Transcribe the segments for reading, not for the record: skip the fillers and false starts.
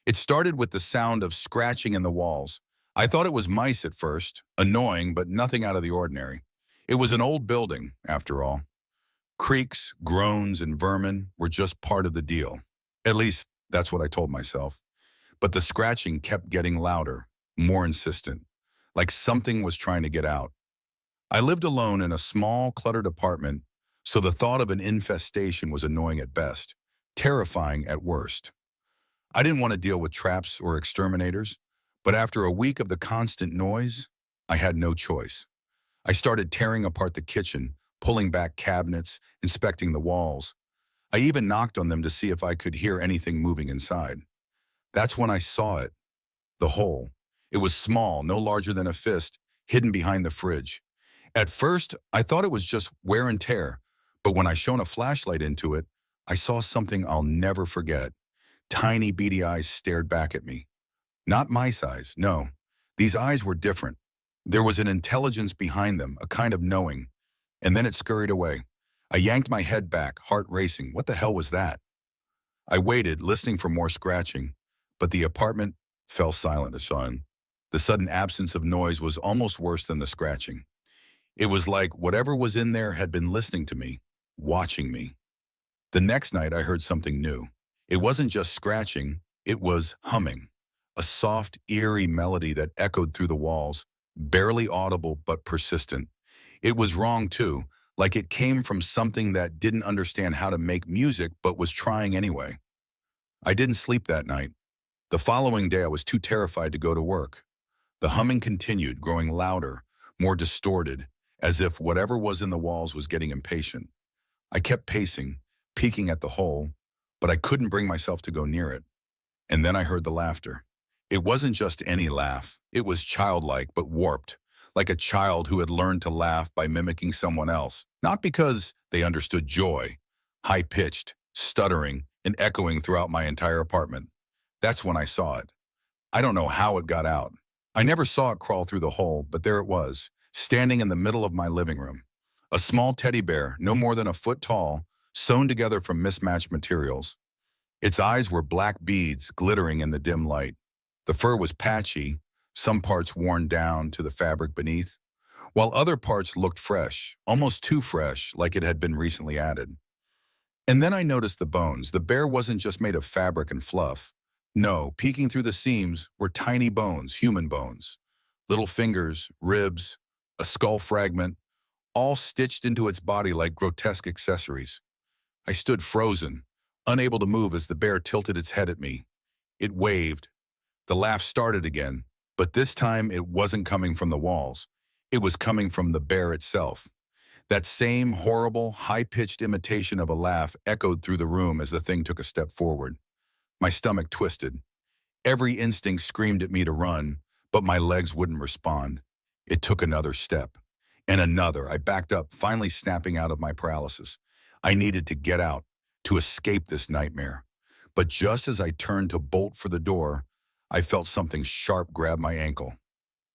It started with the sound of scratching in the walls. I thought it was mice at first, annoying but nothing out of the ordinary. It was an old building, after all. Creaks, groans, and vermin were just part of the deal. At least, that's what I told myself. But the scratching kept getting louder, more insistent, like something was trying to get out. I lived alone in a small, cluttered apartment, so the thought of an infestation was annoying at best, terrifying at worst. I didn't want to deal with traps or exterminators, but after a week of the constant noise, I had no choice. I started tearing apart the kitchen, pulling back cabinets, inspecting the walls. I even knocked on them to see if I could hear anything moving inside. That's when I saw it, the hole. It was small, no larger than a fist, hidden behind the fridge. At first, I thought it was just wear and tear, but when I shone a flashlight into it, I saw something I'll never forget. Tiny beady eyes stared back at me. Not mice eyes, no. These eyes were different. There was an intelligence behind them, a kind of knowing. And then it scurried away. I yanked my head back, heart racing. What the hell was that? I waited, listening for more scratching, but the apartment fell silent as sun. The sudden absence of noise was almost worse than the scratching. It was like whatever was in there had been listening to me, watching me. The next night I heard something new. It wasn't just scratching, it was humming. A soft, eerie melody that echoed through the walls, barely audible but persistent. It was wrong too, like it came from something that didn't understand how to make music but was trying anyway. I didn't sleep that night. The following day I was too terrified to go to work. The humming continued, growing louder, more distorted, as if whatever was in the walls was getting impatient. I kept pacing, peeking at the hole, but I couldn't bring myself to go near it. And then I heard the laughter. It wasn't just any laugh. It was childlike but warped, like a child who had learned to laugh by mimicking someone else. Not because they understood joy, high-pitched, stuttering, and echoing throughout my entire apartment. That's when I saw it. I don't know how it got out. I never saw it crawl through the hole, but there it was, standing in the middle of my living room. A small teddy bear, no more than a foot tall, sewn together from mismatched materials. Its eyes were black beads glittering in the dim light. The fur was patchy, some parts worn down to the fabric beneath, while other parts looked fresh, almost too fresh, like it had been recently added. And then I noticed the bones. The bear wasn't just made of fabric and fluff. No, peeking through the seams were tiny bones, human bones. Little fingers, ribs, a skull fragment, all stitched into its body like grotesque accessories. I stood frozen, unable to move as the bear tilted its head at me. It waved. The laugh started again, but this time it wasn't coming from the walls. It was coming from the bear itself. That same horrible, high-pitched imitation of a laugh echoed through the room as the thing took a step forward. My stomach twisted. Every instinct screamed at me to run, but my legs wouldn't respond. It took another step. And another. I backed up, finally snapping out of my paralysis. I needed to get out, to escape this nightmare. But just as I turned to bolt for the door, I felt something sharp grab my ankle.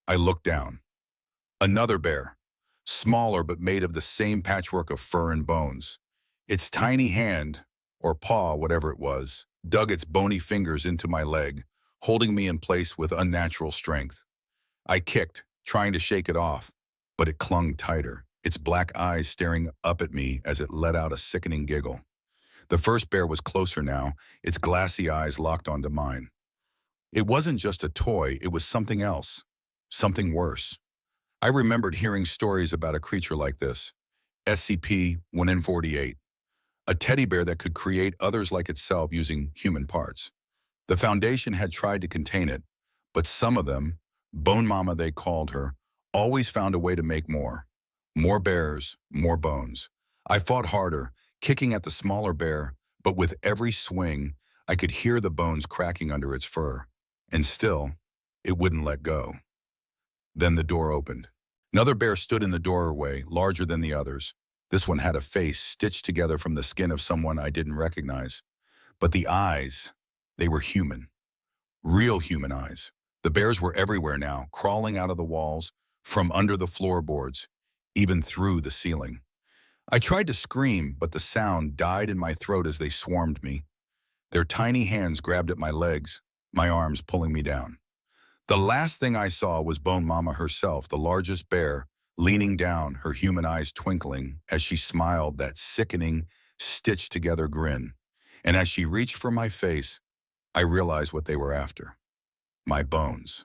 I looked down. Another bear, smaller but made of the same patchwork of fur and bones. Its tiny hand, or paw, whatever it was, dug its bony fingers into my leg, holding me in place with unnatural strength. I kicked, trying to shake it off, but it clung tighter, its black eyes staring up at me as it let out a sickening giggle. The first bear was closer now, its glassy eyes locked onto mine. It wasn't just a toy, it was something else, something worse. I remembered hearing stories about a creature like this, SCP-1N48, a teddy bear that could create others like itself using human parts. The Foundation had tried to contain it, but some of them, Bone Mama they called her, always found a way to make more. More bears, more bones. I fought harder, kicking at the smaller bear, but with every swing, I could hear the bones cracking under its fur. And still, it wouldn't let go. Then the door opened. Another bear stood in the doorway, larger than the others. This one had a face stitched together from the skin of someone I didn't recognize. But the eyes, they were human. Real human eyes. The bears were everywhere now, crawling out of the walls, from under the floorboards, even through the ceiling. I tried to scream, but the sound died in my throat as they swarmed me. Their tiny hands grabbed at my legs, my arms pulling me down. The last thing I saw was Bone Mama herself, the largest bear, leaning down, her human eyes twinkling as she smiled that sickening, stitched-together grin. And as she reached for my face, I realized what they were after. My bones.